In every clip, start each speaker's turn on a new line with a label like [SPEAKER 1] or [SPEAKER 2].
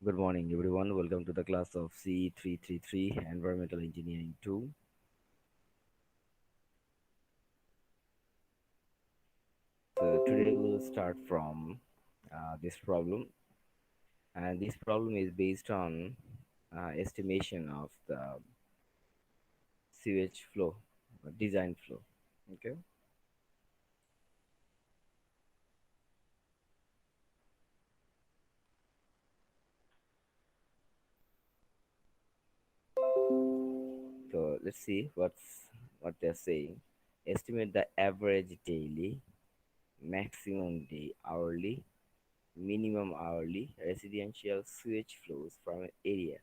[SPEAKER 1] Good morning, everyone. Welcome to the class of CE333 Environmental Engineering 2. So, today we'll start from this problem, and this problem is based on estimation of the sewage flow, design flow. Okay, so let's see what they're saying. Estimate the average daily, maximum day hourly, minimum hourly residential sewage flows from an area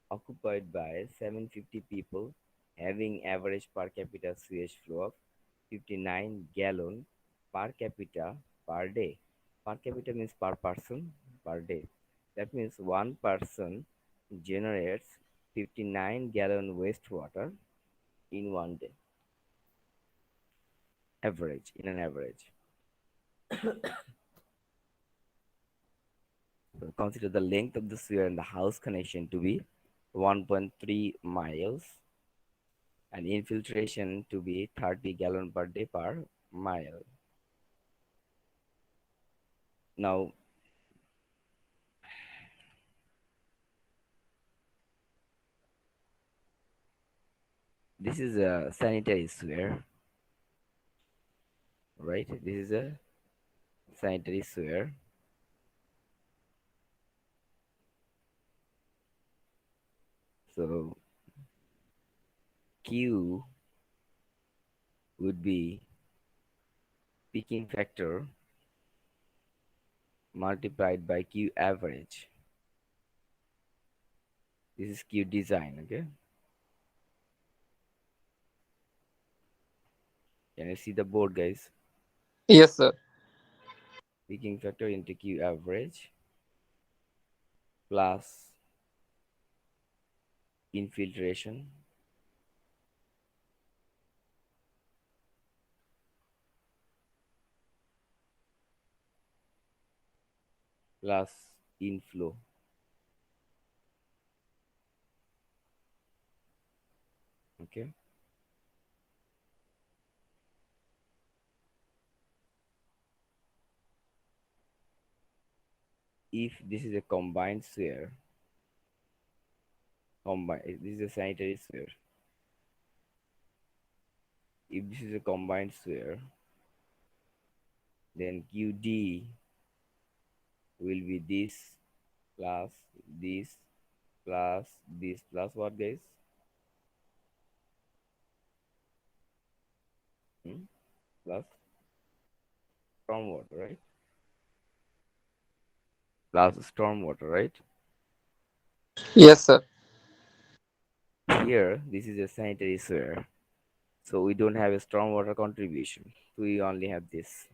[SPEAKER 1] occupied by 750 people, having average per capita sewage flow of 59 gallon per capita per day. Per capita means per person per day. That means one person generates 59 gallon wastewater in one day. Average, in an average. So consider the length of the sewer and the house connection to be 1.3 miles and infiltration to be 30 gallon per day per mile. Now, this is a sanitary sewer, right? This is a sanitary sewer. So, Q would be peaking factor multiplied by Q average. This is Q design, okay? Can you see the board, guys?
[SPEAKER 2] Yes, sir.
[SPEAKER 1] Peaking factor into Q average plus infiltration plus inflow, okay? If this is a combined sewer, this is a sanitary sewer. If this is a combined sewer, then QD will be this plus this plus this plus what, guys? Hmm? Plus stormwater, right? Plus stormwater, right?
[SPEAKER 2] Yes, sir.
[SPEAKER 1] Here, this is a sanitary sewer, so we don't have a stormwater contribution. We only have this.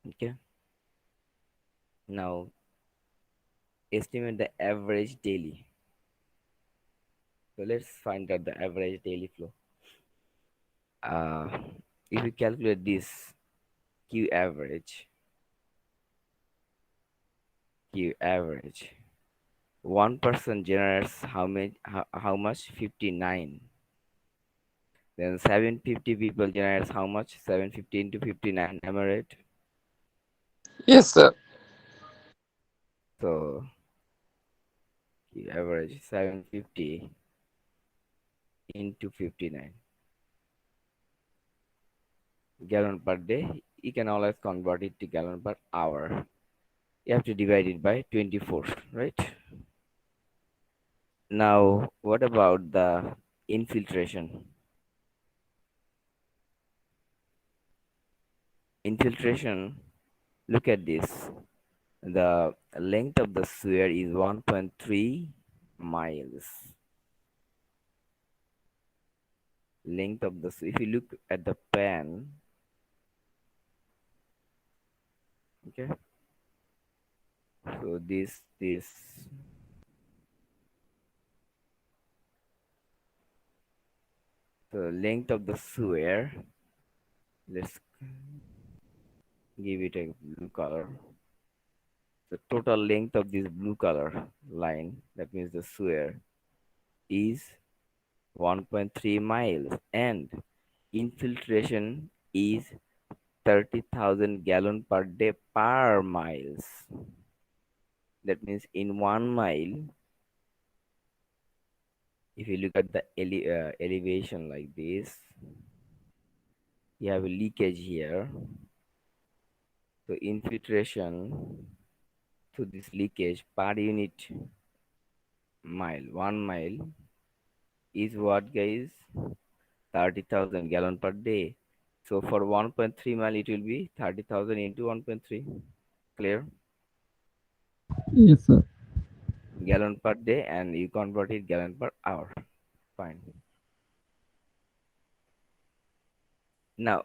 [SPEAKER 1] Okay. Now, estimate the average daily. So let's find out the average daily flow. Uh, if we calculate this Q average, Q average, one person generates how much? 59. Then 750 people generates how much? 750 into 59. Am I right?
[SPEAKER 2] Yes, sir.
[SPEAKER 1] So Q average 750 into 59 gallon per day. You can always convert it to gallon per hour. You have to divide it by 24, right? Now, what about the infiltration? Infiltration, look at this. The length of the sewer is 1.3 miles. Length of the If you look at the pan, okay. So this the length of the sewer. Let's give it a blue color. The total length of this blue color line, that means the sewer, is 1.3 miles, and infiltration is 30,000 gallon per day per miles. That means in 1 mile, if you look at the elevation like this, you have a leakage here. So infiltration to this leakage per unit mile, 1 mile, is what, guys? 30,000 gallon per day. So for 1.3 mile, it will be 30,000 into 1.3. Clear?
[SPEAKER 2] Yes, sir.
[SPEAKER 1] Gallon per day, and you convert it gallon per hour. Fine. Now,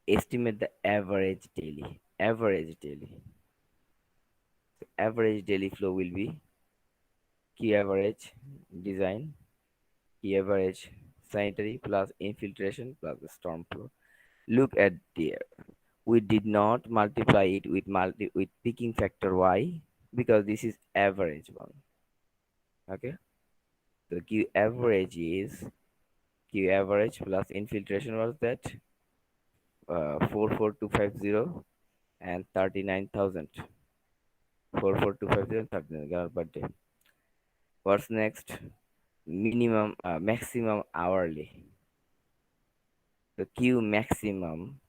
[SPEAKER 1] estimate the average daily. Average daily. Average daily flow will be Q average design, Q average sanitary plus infiltration plus the storm flow. Look at there. We did not multiply it with peaking factor. Why? Because this is average one. Okay. So Q average is Q average plus infiltration was that 44250 and 39,000. 44250 and 39 gallon per day. What's next? Minimum, maximum hourly. The Q maximum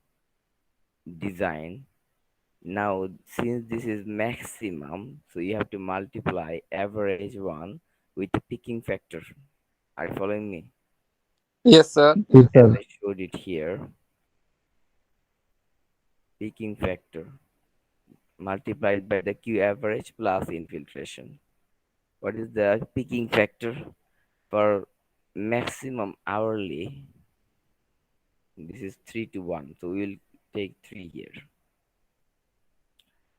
[SPEAKER 1] design. Now, since this is maximum, so you have to multiply average one with the picking factor. Are you following me?
[SPEAKER 2] Yes, sir.
[SPEAKER 3] Yes,
[SPEAKER 1] As
[SPEAKER 3] sir.
[SPEAKER 1] I showed it here, picking factor multiplied by the Q average plus infiltration. What is the picking factor for maximum hourly? This is 3 to 1. So we will take 3 here.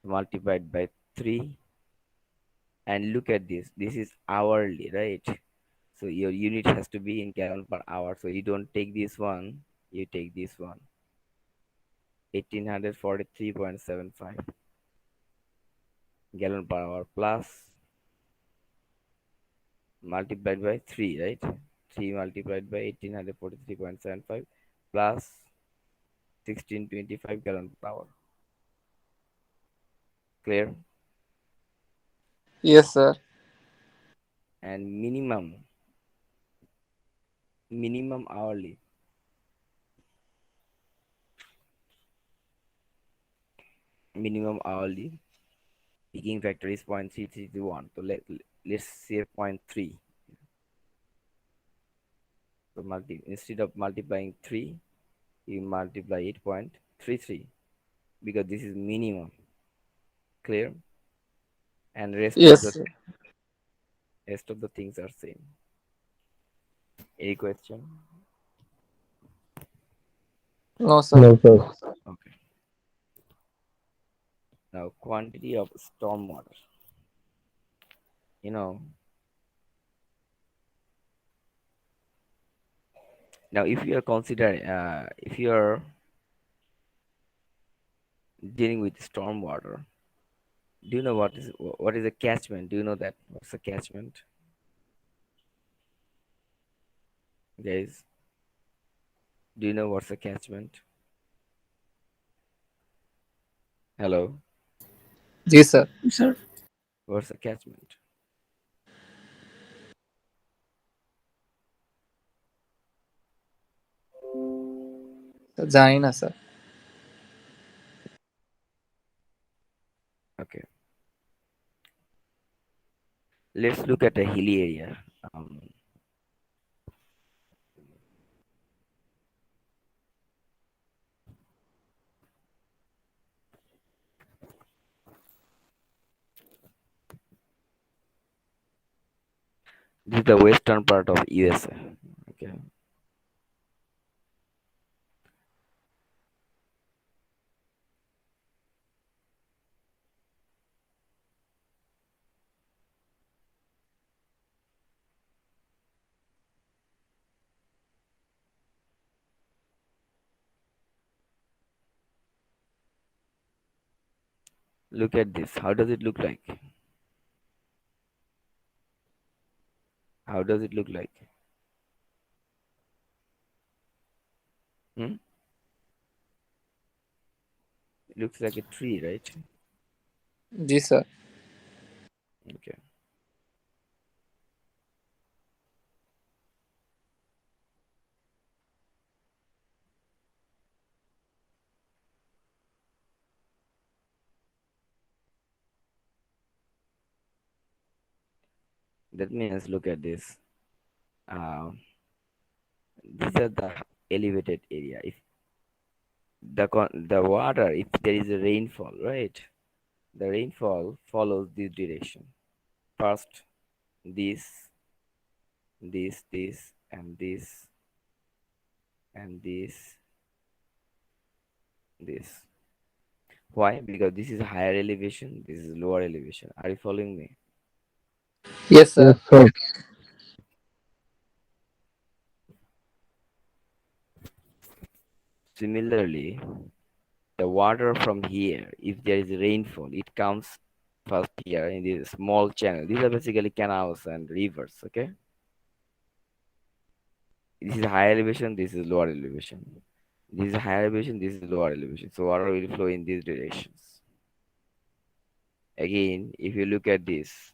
[SPEAKER 1] Multiplied by 3, and look at this. This is hourly, right? So your unit has to be in gallon per hour. So you don't take this one, you take this one. 1843.75 gallon per hour plus multiplied by 3, right? 3 multiplied by 1843.75 plus 1625 gallon per hour. Clear?
[SPEAKER 2] Yes, sir.
[SPEAKER 1] And minimum hourly, minimum hourly picking factor is 0.3321. So let's say zero point 0.3. So instead of multiplying 3, you multiply 8.33, because this is minimum. Clear? And
[SPEAKER 2] Yes, sir.
[SPEAKER 1] rest of the things are same. Any question?
[SPEAKER 2] No, sir.
[SPEAKER 3] No, sir.
[SPEAKER 1] Okay. Now quantity of storm water. You know, now if you are considering, if you are dealing with storm water, do you know what is a catchment? Do you know that? What's a catchment, guys? Do you know what's a catchment? Hello,
[SPEAKER 2] Yes, sir.
[SPEAKER 1] what's a catchment?
[SPEAKER 2] जानी ना sir.
[SPEAKER 1] Okay, let's look at a hilly area. Um, this is the western part of USA. Okay, Look at this. How does it look like? How does it look like? Hmm? It looks like a tree, right?
[SPEAKER 2] Ji, sir.
[SPEAKER 1] Okay. That means look at this. Uh, these are the elevated area. If the water, if there is a rainfall, right? The rainfall follows this direction. First, this, this, and this, and this. Why? Because this is higher elevation, this is lower elevation. Are you following me?
[SPEAKER 2] Yes,
[SPEAKER 3] Yes,
[SPEAKER 2] sir.
[SPEAKER 3] sir.
[SPEAKER 1] Similarly, the water from here, if there is rainfall, it comes first here in this small channel. These are basically canals and rivers. Okay, this is higher elevation, this is lower elevation. This is higher elevation, this is lower elevation. So water will flow in these directions. Again, if you look at this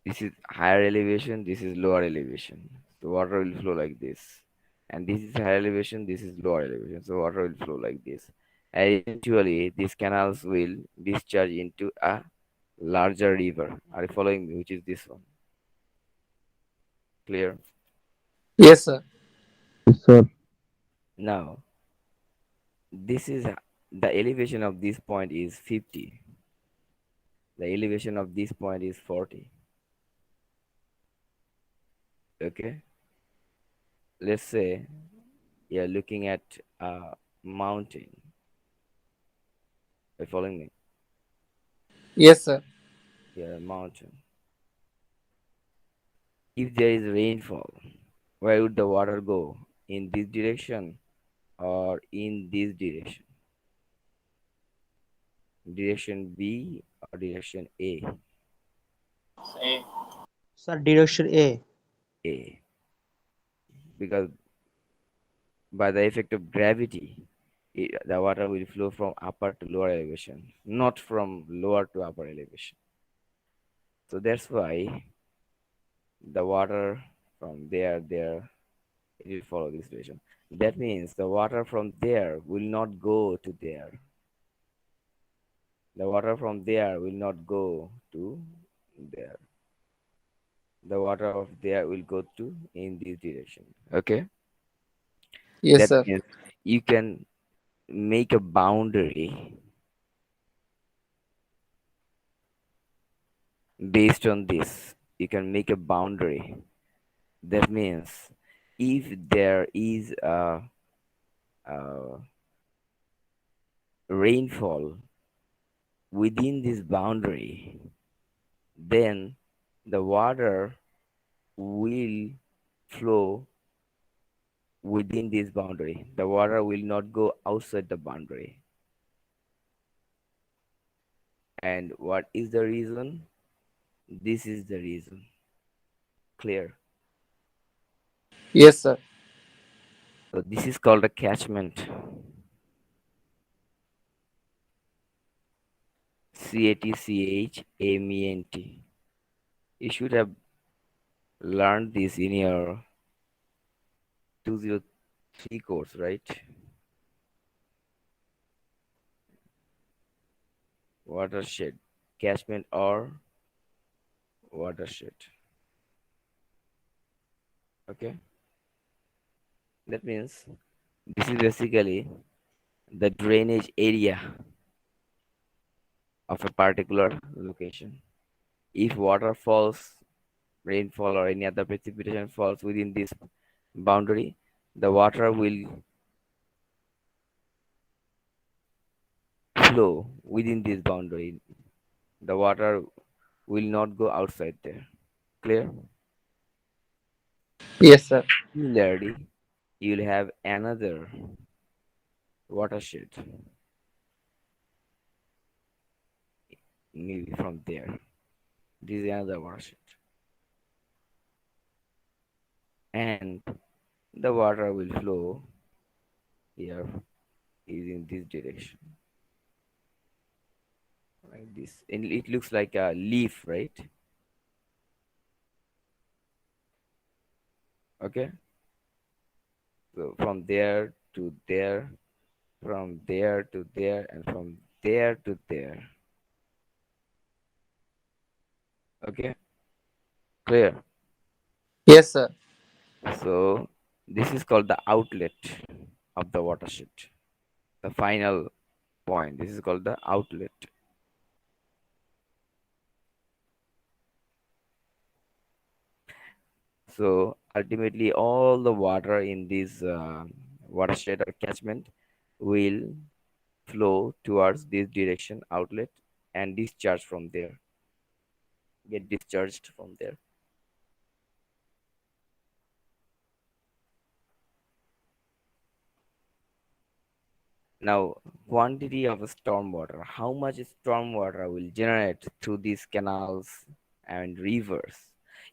[SPEAKER 1] is higher elevation, this is lower elevation. So water will flow like this. And this is higher elevation, this is lower elevation. So water will flow like this. And eventually these canals will discharge into a larger river. Are you following me? Which is this one. Clear?
[SPEAKER 2] Yes, sir.
[SPEAKER 3] Yes, sir.
[SPEAKER 1] Now this is the elevation of this point is 50. The elevation of this point is 40. Okay. Let's say you're looking at a mountain. Are you following me?
[SPEAKER 2] Yes, sir.
[SPEAKER 1] Yeah, a mountain. If there is rainfall, where would the water go? In this direction or in this direction? Direction B or direction A?
[SPEAKER 4] Sir, direction A.
[SPEAKER 1] A. Because by the effect of gravity, the water will flow from upper to lower elevation, not from lower to upper elevation. So that's why the water from there, it will follow this direction. That means the water from there will not go to there. The water from there will not go to there. The water of there will go to in this direction. Okay?
[SPEAKER 2] Yes,
[SPEAKER 1] That
[SPEAKER 2] sir.
[SPEAKER 1] means you can make a boundary based on this. You can make a boundary. That means if there is a rainfall within this boundary, then the water will flow within this boundary. The water will not go outside the boundary. And what is the reason? This is the reason. Clear.
[SPEAKER 2] Yes, sir.
[SPEAKER 1] So this is called a catchment. CATCHMENT. You should have learned this in your 203 course, right? Watershed. Catchment or watershed. Okay. That means this is basically the drainage area of a particular location. If water falls, rainfall, or any other precipitation falls within this boundary, the water will flow within this boundary. The water will not go outside there. Clear?
[SPEAKER 2] Yes, sir.
[SPEAKER 1] Similarly, you'll have another. watershed, maybe from there. This is another watershed, and the water will flow here is in this direction, like this. And it looks like a leaf, right? Okay, so from there to there, from there to there, and from there to there. Okay, clear.
[SPEAKER 2] Yes, sir.
[SPEAKER 1] So this is called the outlet of the watershed. The final point. This is called the outlet. So ultimately, all the water in this watershed or catchment will flow towards this direction outlet and discharge from there. Get discharged from there. Now, quantity of storm water. How much storm water will generate through these canals and rivers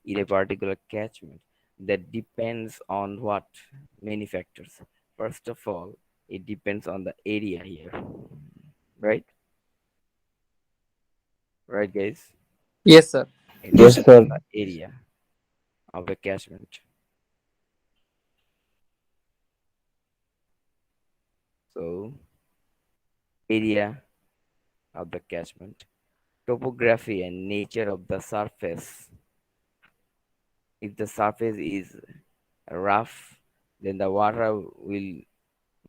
[SPEAKER 1] in a particular catchment? That depends on what? Many factors. First of all, it depends on the area here, right? Right, guys?
[SPEAKER 2] Yes, sir.
[SPEAKER 1] It depends on the area of the catchment. So, area of the catchment, topography and nature of the surface. If the surface is rough, then the water will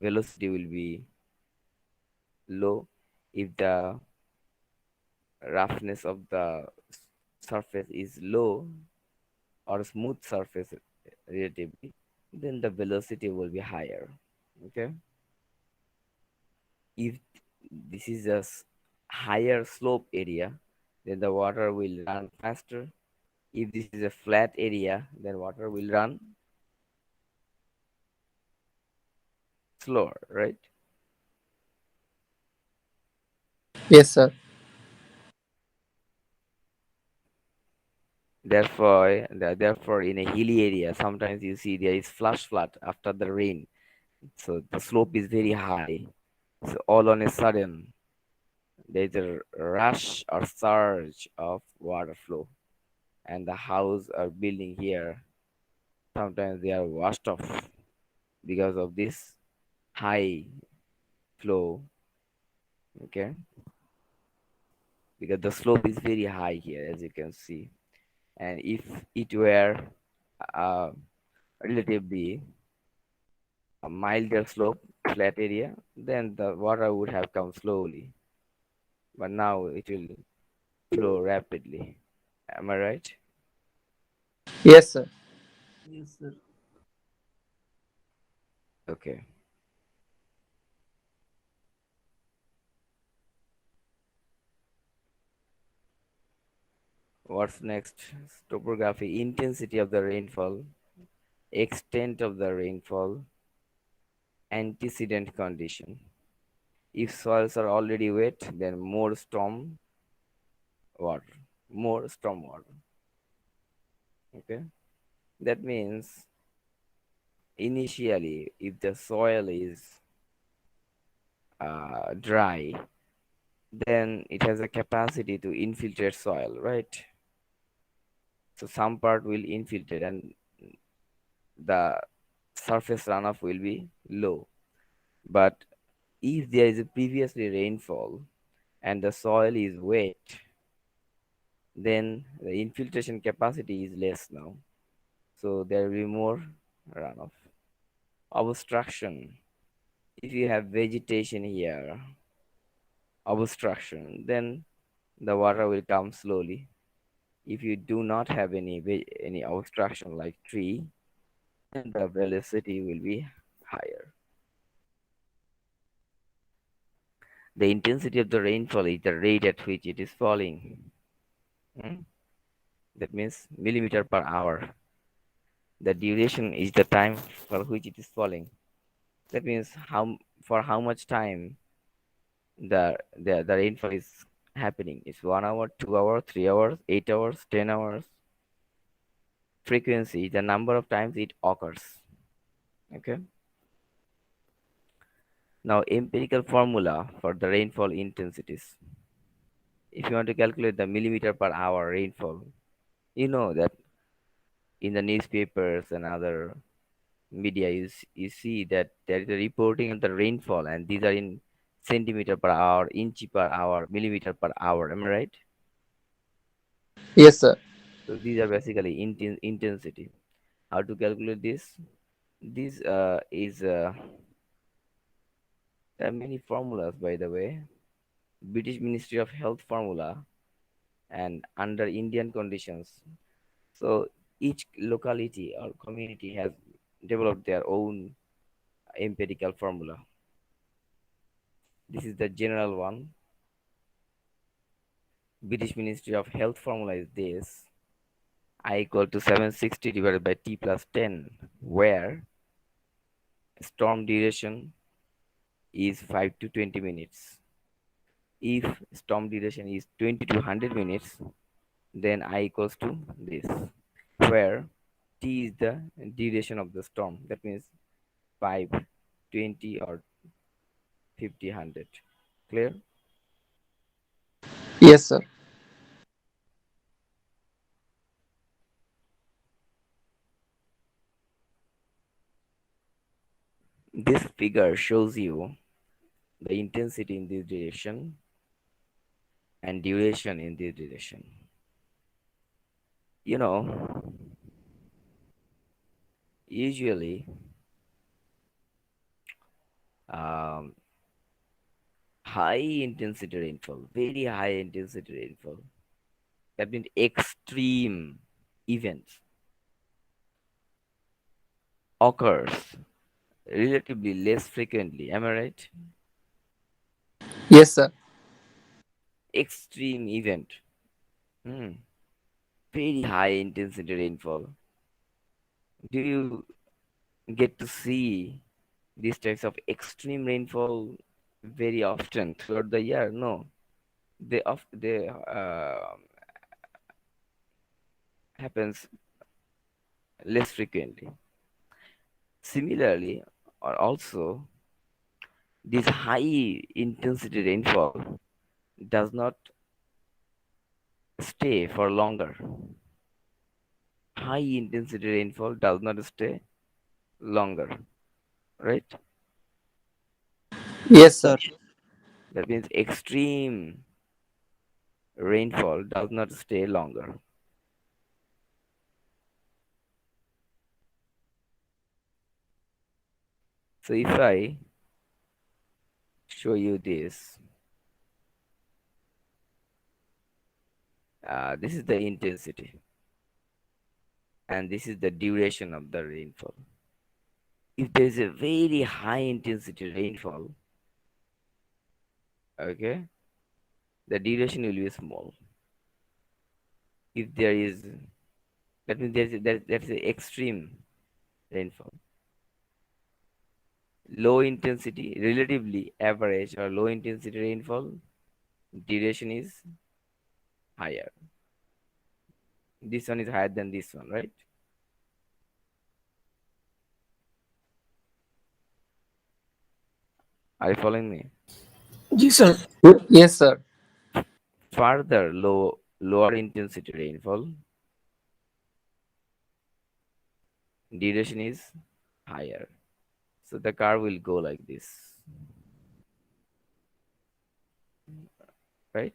[SPEAKER 1] velocity will be low. If the roughness of the surface is low or smooth surface relatively, then the velocity will be higher. Okay. If this is a higher slope area, then the water will run faster. If this is a flat area, then water will run slower, right?
[SPEAKER 2] Yes, sir.
[SPEAKER 1] Therefore, in a hilly area, sometimes you see there is flash flood after the rain. So the slope is very high. So all on a sudden, there is a rush or surge of water flow, and the house or building here sometimes they are washed off because of this high flow. Okay, because the slope is very high here, as you can see, and if it were uh, relatively a milder slope, flat area, then the water would have come slowly. But now it will flow rapidly. Am I right?
[SPEAKER 2] Yes, sir.
[SPEAKER 4] Yes, sir.
[SPEAKER 1] Okay. What's next? Topography, intensity of the rainfall, extent of the rainfall, antecedent condition. If soils are already wet, then more storm water, more storm water. Okay. That means initially, if the soil is dry, then it has a capacity to infiltrate soil, right? So some part will infiltrate and the surface runoff will be low. But if there is a previously rainfall and the soil is wet, then the infiltration capacity is less now. So there will be more runoff. Obstruction. If you have vegetation here, obstruction, then the water will come slowly. If you do not have any obstruction like tree, then the velocity will be higher. The intensity of the rainfall is the rate at which it is falling. Hmm? That means millimeter per hour. The duration is the time for which it is falling. That means for how much time the rainfall is happening. It's 1 hour, 2 hours, 3 hours, 8 hours, 10 hours. Frequency, the number of times it occurs. Okay. Now empirical formula for the rainfall intensities. If you want to calculate the millimeter per hour rainfall, you know that in the newspapers and other media, you see that there is a reporting of the rainfall, and these are in centimeter per hour, inch per hour, millimeter per hour. Am I right?
[SPEAKER 2] Yes, sir.
[SPEAKER 1] So these are basically intensity. How to calculate this? This is there are many formulas, by the way. British Ministry of Health formula, and under Indian conditions. So each locality or community has developed their own empirical formula. This is the general one. British Ministry of Health formula is this: I equal to 760 divided by T plus 10, where storm duration is 5 to 20 minutes. If storm duration is 20 to 100 minutes, then I equals to this, where T is the duration of the storm. That means 5, 20, or 50, 100. Clear?
[SPEAKER 2] Yes, sir.
[SPEAKER 1] This figure shows you the intensity in this direction and duration in this direction. You know, usually um, high intensity rainfall, very high intensity rainfall, that means extreme events occurs relatively less frequently. Am I right?
[SPEAKER 2] Yes, sir.
[SPEAKER 1] Extreme event. Hmm. Very high intensity rainfall. Do you get to see these types of extreme rainfall very often throughout the year? No, they happens less frequently. Similarly, or also, this high intensity rainfall does not stay for longer. High intensity rainfall does not stay longer, right?
[SPEAKER 2] Yes,
[SPEAKER 4] Sir.
[SPEAKER 2] sir.
[SPEAKER 1] That means extreme rainfall does not stay longer. So if I show you this, this is the intensity, and this is the duration of the rainfall. If there is a very high intensity rainfall, okay, the duration will be small. If there is, that means that's the extreme rainfall. Low intensity, relatively average or low intensity rainfall, duration is higher. This one is higher than this one, right? Are you following me?
[SPEAKER 3] जी sir.
[SPEAKER 2] Yes, sir.
[SPEAKER 1] Further lower intensity rainfall, duration is higher. So the car will go like this, right?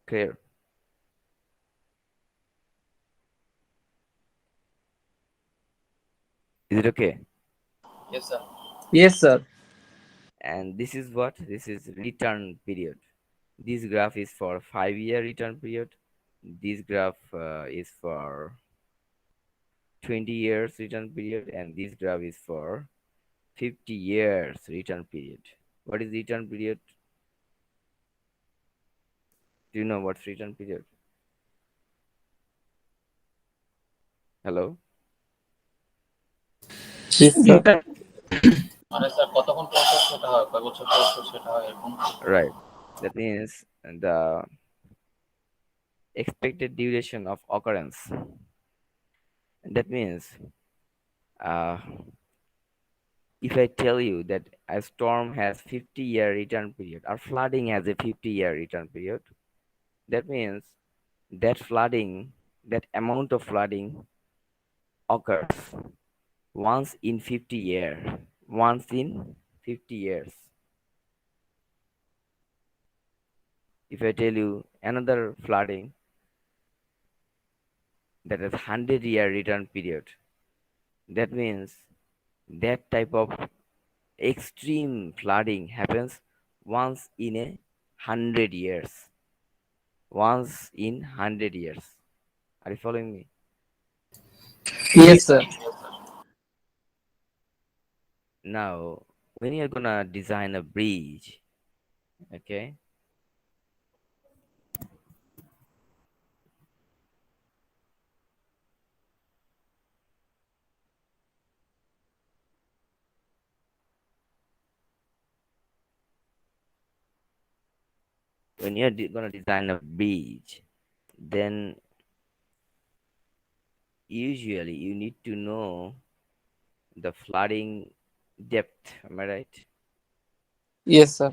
[SPEAKER 1] Clear? Is it okay?
[SPEAKER 3] Yes sir.
[SPEAKER 2] Yes, sir.
[SPEAKER 1] And this is what? This is return period. This graph is for 5 year return period. This graph is for 20 years return period, and this graph is for 50 years return period. What is return period? Do you know what's return period? Hello.
[SPEAKER 2] Yes, sir.
[SPEAKER 3] Data.
[SPEAKER 5] মানে sir কতক্ষণ পর পর সেটা হয়, কয় বছর পর পর সেটা হয় এরকম?
[SPEAKER 1] Right. That means the expected duration of occurrence. That means uh, if I tell you that a storm has 50-year return period or flooding has a 50-year return period, that means that flooding, that amount of flooding occurs once in 50 years. Once in 50 years. If I tell you another flooding that is 100-year return period, that means that type of extreme flooding happens once in 100 years. Once in 100 years. Are you following me?
[SPEAKER 2] Yes,
[SPEAKER 3] Yes.
[SPEAKER 2] sir.
[SPEAKER 1] Now, when you're gonna design a bridge, okay, when you're gonna design a bridge, then usually you need to know the flooding depth. Am I right?
[SPEAKER 2] Yes, sir.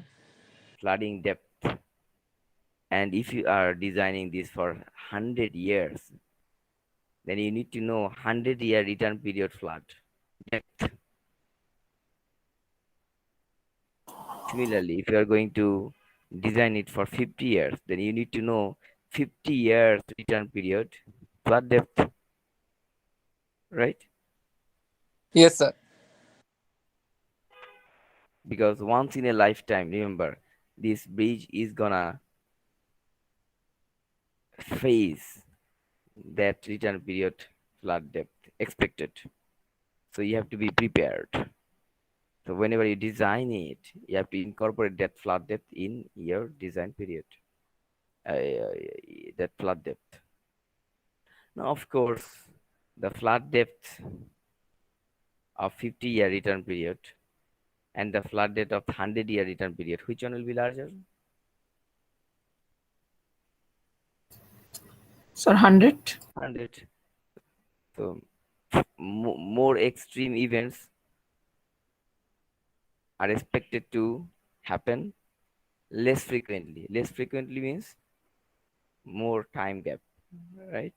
[SPEAKER 1] Flooding depth. And if you are designing this for 100 years, then you need to know 100-year return period flood depth. Similarly, if you are going to design it for 50 years, then you need to know 50 years return period flood depth, right?
[SPEAKER 2] Yes, sir.
[SPEAKER 1] Because once in a lifetime, remember, this bridge is gonna face that return period flood depth expected. So you have to be prepared. So whenever you design it, you have to incorporate that flood depth in your design period. That flood depth. Now, of course, the flood depth of 50-year return period and the flood depth of 100-year return period, which one will be larger?
[SPEAKER 3] Sir, 100.
[SPEAKER 1] 100. So more extreme events are expected to happen less frequently. Less frequently means more time gap, right?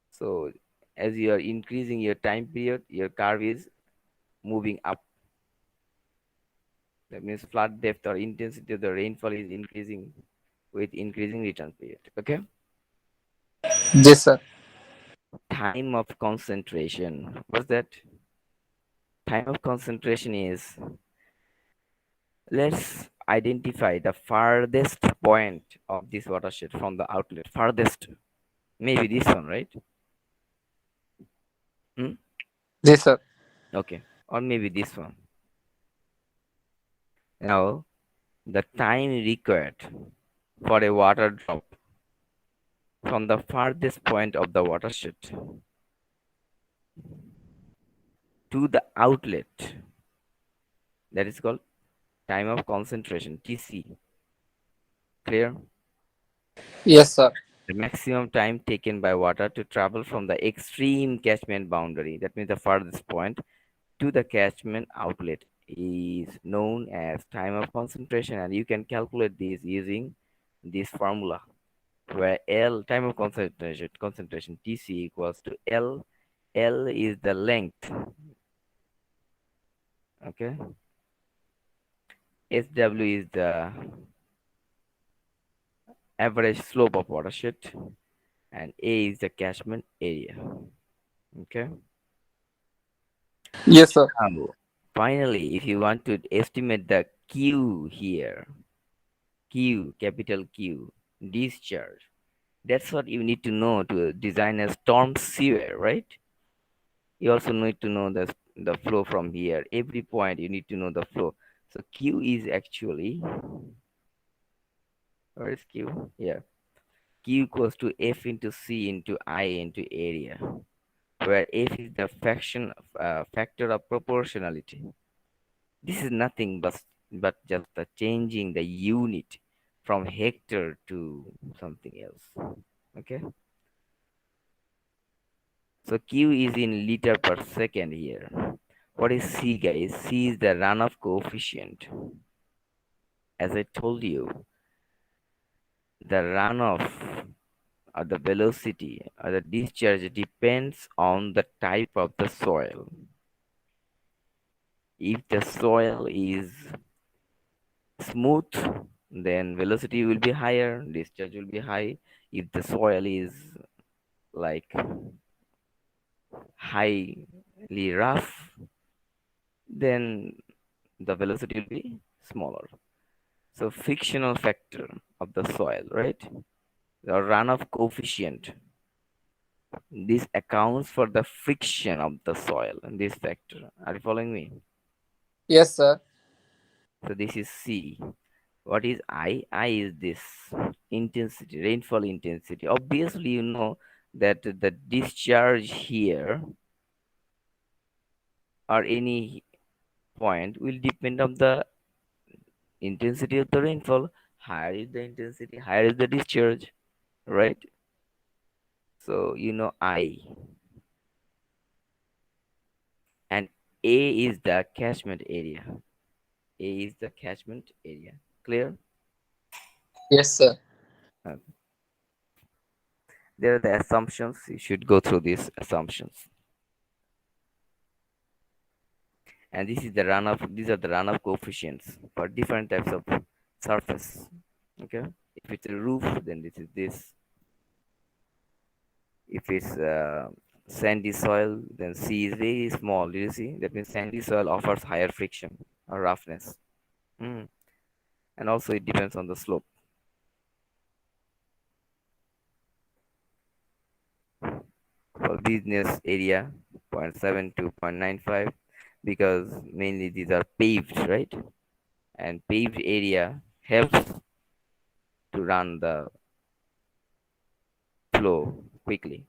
[SPEAKER 1] So as you are increasing your time period, your curve is moving up. That means flood depth or intensity of the rainfall is increasing with increasing return period. Okay.
[SPEAKER 2] Yes, sir.
[SPEAKER 1] Time of concentration. What's that? Time of concentration is, let's identify the farthest point of this watershed from the outlet. Farthest. Maybe this one, right? Hmm?
[SPEAKER 2] Yes, sir.
[SPEAKER 1] Okay. Or maybe this one. Now, the time required for a water drop from the farthest point of the watershed to the outlet, that is called time of concentration, TC. Clear?
[SPEAKER 2] Yes, sir.
[SPEAKER 1] The maximum time taken by water to travel from the extreme catchment boundary, that means the farthest point, to the catchment outlet is known as time of concentration, and you can calculate this using this formula where L, time of concentration TC equals to L is the length, okay, SW is the average slope of watershed, and A is the catchment area. Okay.
[SPEAKER 2] Yes, sir.
[SPEAKER 1] Now, finally, if you want to estimate the Q here, Q, capital Q, discharge, that's what you need to know to design a storm sewer, right? You also need to know the flow from here. Every point you need to know the flow. So Q is actually, where is Q? Yeah. Q equals to F into C into I into area, where F is the factor of proportionality. This is nothing but just the changing the unit from hectare to something else. Okay, so Q is in liter per second here. What is C, guys? C is the runoff coefficient. As I told you, the runoff or the velocity or the discharge depends on the type of the soil. If the soil is smooth, then velocity will be higher, discharge will be high. If the soil is like highly rough, then the velocity will be smaller. So frictional factor of the soil, right? The runoff coefficient. This accounts for the friction of the soil and this factor. Are you following me?
[SPEAKER 2] Yes, sir.
[SPEAKER 1] So this is C. What is I? I is this intensity, rainfall intensity. Obviously, you know that the discharge here or any point will depend on the intensity of the rainfall. Higher is the intensity, higher is the discharge, right? So you know I, and A is the catchment area. A is the catchment area. Clear?
[SPEAKER 2] Yes, sir.
[SPEAKER 1] Uh, there are the assumptions. You should go through these assumptions. And this is the runoff. These are the runoff coefficients for different types of surface. Okay. If it's a roof, then this is this. If it's sandy soil, then C is very small. Do you see? That means sandy soil offers higher friction or roughness. Mm. And also it depends on the slope. For business area, 0.7 to 0.95, because mainly these are paved, right? And paved area helps to run the flow quickly.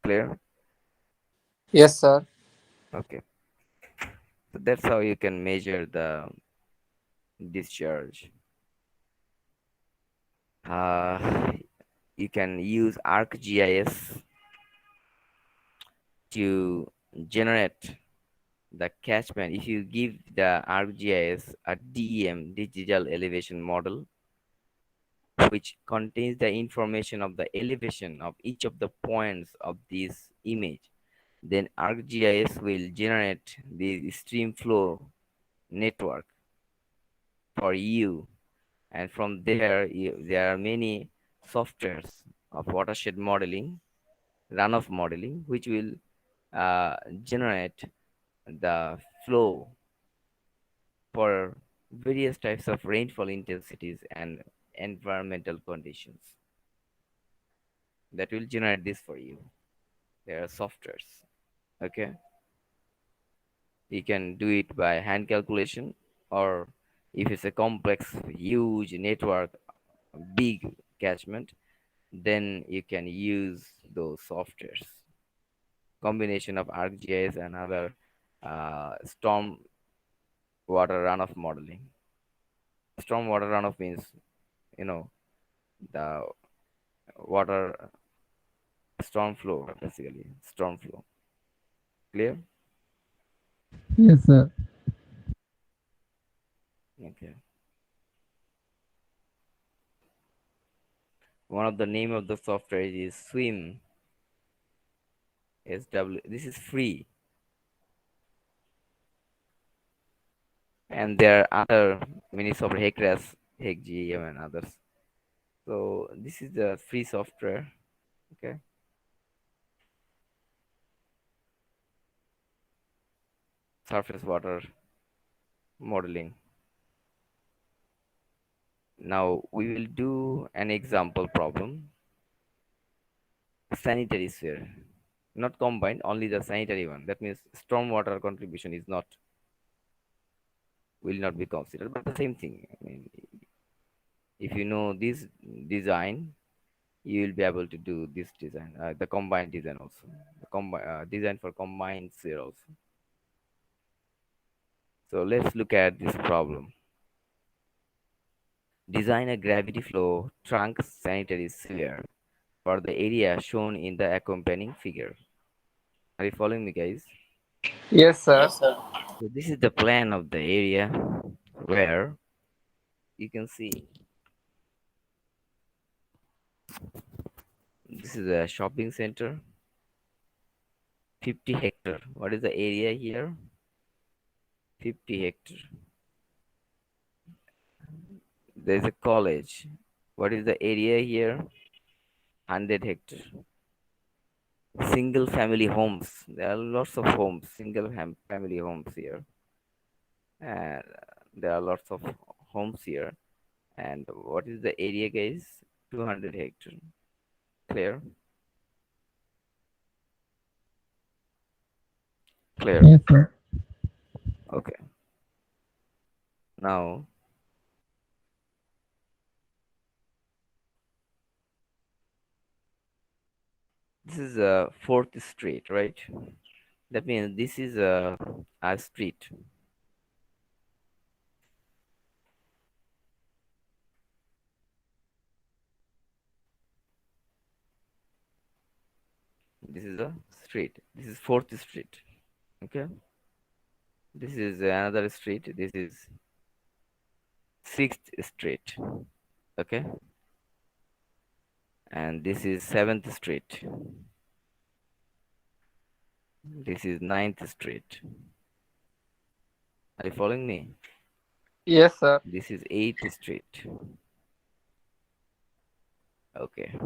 [SPEAKER 1] Clear?
[SPEAKER 2] Yes, sir.
[SPEAKER 1] Okay. So that's how you can measure the discharge. Uh, you can use ArcGIS to generate the catchment. If you give the ArcGIS a DEM, digital elevation model, which contains the information of the elevation of each of the points of this image, then ArcGIS will generate the stream flow network for you. And from there, there are many softwares of watershed modeling, runoff modeling, which will generate the flow for various types of rainfall intensities and environmental conditions. That will generate this for you. There are softwares. Okay, you can do it by hand calculation, or if it's a complex, huge network, big catchment, then you can use those softwares. Combination of ArcGIS and other storm water runoff modeling. Storm water runoff means, you know, the water storm flow, basically storm flow. Clear?
[SPEAKER 2] Yes, sir.
[SPEAKER 1] Okay. One of the name of the software is Swim SW. This is free, and there are other many software, HECRAS, HECGM, and others. So this is the free software. Okay, surface water modeling. Now we will do an example problem. Sanitary sphere, not combined, only the sanitary one. That means stormwater contribution is not will not be considered, but the same thing. I mean, if you know this design, you will be able to do this design, the combined design also, the design for combined sphere also. So let's look at this problem. Design a gravity flow trunk sanitary sewer for the area shown in the accompanying figure. Are you following me, guys?
[SPEAKER 2] Yes, sir.
[SPEAKER 5] Yes, sir.
[SPEAKER 1] So this is the plan of the area where you can see this is a shopping center, 50 hectare. What is the area here? 50 hectare. There's a college. What is the area here? 100 hectare. Single family homes. There are lots of homes, family homes here. And there are lots of homes here. And what is the area, guys? 200 hectare. Clear? Clear.
[SPEAKER 2] Yes, sir.
[SPEAKER 1] Okay. Now, this is a fourth street, right? That means this is a street. This is a street. This is fourth street. Okay. This is another street. This is sixth street. Okay. And this is seventh street. This is ninth street. Are you following me?
[SPEAKER 2] Yes, sir.
[SPEAKER 1] This is eighth street. Okay.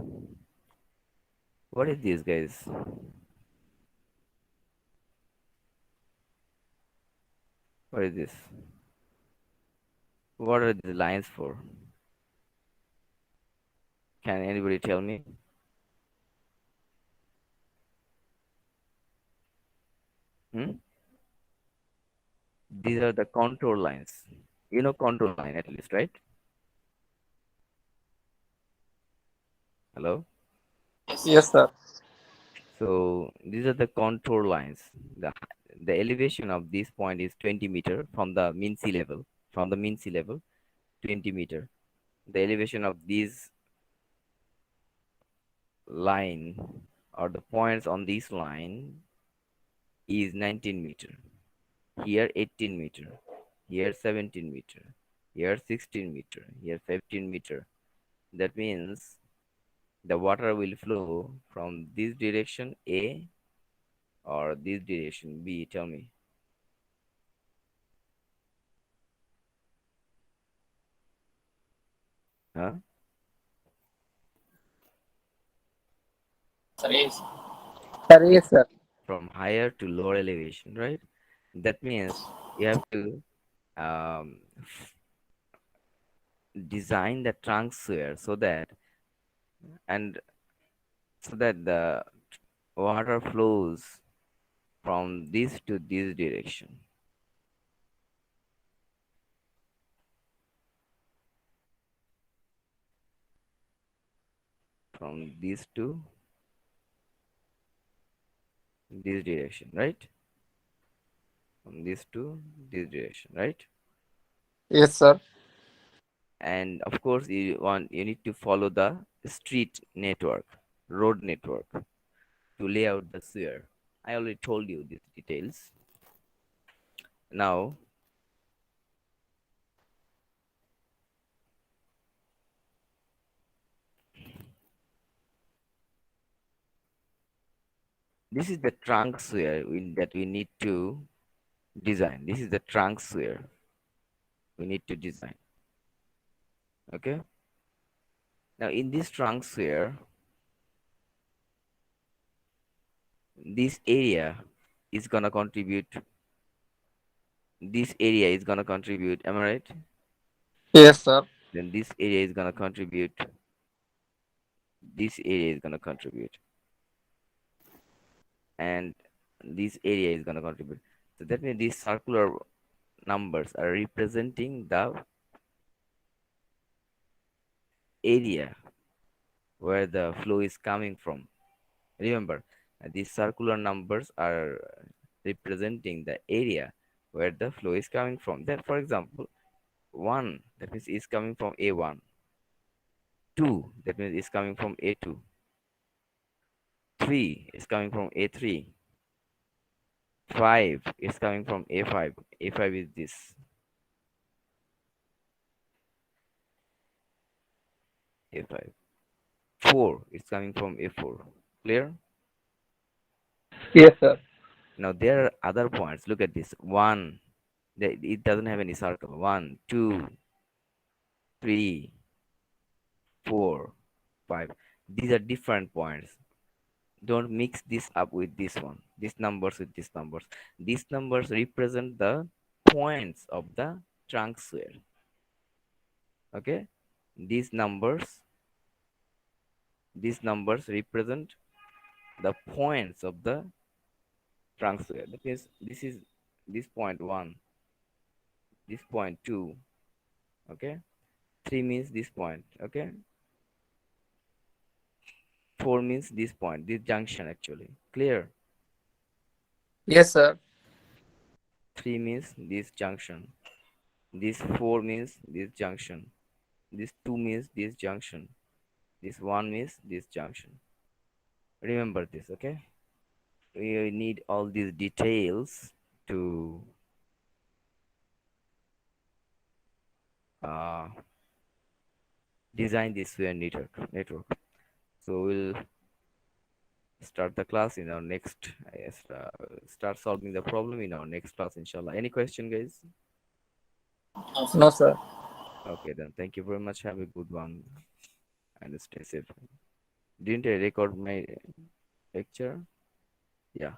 [SPEAKER 1] What is this, guys? What is this? What are the lines for? Can anybody tell me? Hmm? These are the contour lines. You know contour line at least, right? Hello?
[SPEAKER 5] Yes, sir.
[SPEAKER 2] Yes, sir.
[SPEAKER 1] So these are the contour lines. The elevation of this point is 20 meter from the mean sea level. From the mean sea level, 20 meter. The elevation of this line or the points on this line is 19 meter. Here 18 meter. Here 17 meter. Here 16 meter. Here 15 meter. That means the water will flow from this direction A or this direction B. Tell me. Huh?
[SPEAKER 5] Sir, yes.
[SPEAKER 2] Sir, yes, sir.
[SPEAKER 1] From higher to lower elevation, right? That means you have to um, design the trunk sewer and so that the water flows from this to this direction. From this to this direction, right? From this to this direction, right?
[SPEAKER 2] Yes, sir.
[SPEAKER 1] And of course, you need to follow the street network, road network to lay out the sewer. I already told you these details. Now, this is the trunk sewer that we need to design. This is the trunk sewer we need to design. Okay. Now, in this trunk sewer, this area is gonna contribute. This area is gonna contribute. Am I right?
[SPEAKER 2] Yes, sir.
[SPEAKER 1] Then this area is gonna contribute. This area is gonna contribute, and this area is gonna contribute. So that means this circular numbers are representing the area where the flow is coming from. Remember, these circular numbers are representing the area where the flow is coming from. Then, for example, 1, that means is coming from A1. 2, that means is coming from A2. 3 is coming from A3. 5 is coming from A5. A5 is this. A5. 4 is coming from A4. Clear?
[SPEAKER 2] Yes, sir.
[SPEAKER 1] Now there are other points. Look at this. 1, it doesn't have any circle. 1, 2, 3, 4, 5. These are different points. Don't mix this up with this one. These numbers with these numbers. These numbers represent the points of the trunk swell. Okay? These numbers, these numbers represent the points of the trunk swell. That means this is this point 1, this point 2. Okay? 3 means this point. Okay? 4 means this point, this junction actually. Clear?
[SPEAKER 2] Yes, sir.
[SPEAKER 1] 3 means this junction. This 4 means this junction. This 2 means this junction. This 1 means this junction. Remember this, okay? We need all these details to uh, design this wire network. So we'll start the class in our next, start solving the problem in our next class, inshallah. Any question, guys?
[SPEAKER 2] No, sir.
[SPEAKER 1] Okay, then thank you very much. Have a good one and stay safe. Didn't I record my lecture? Yeah.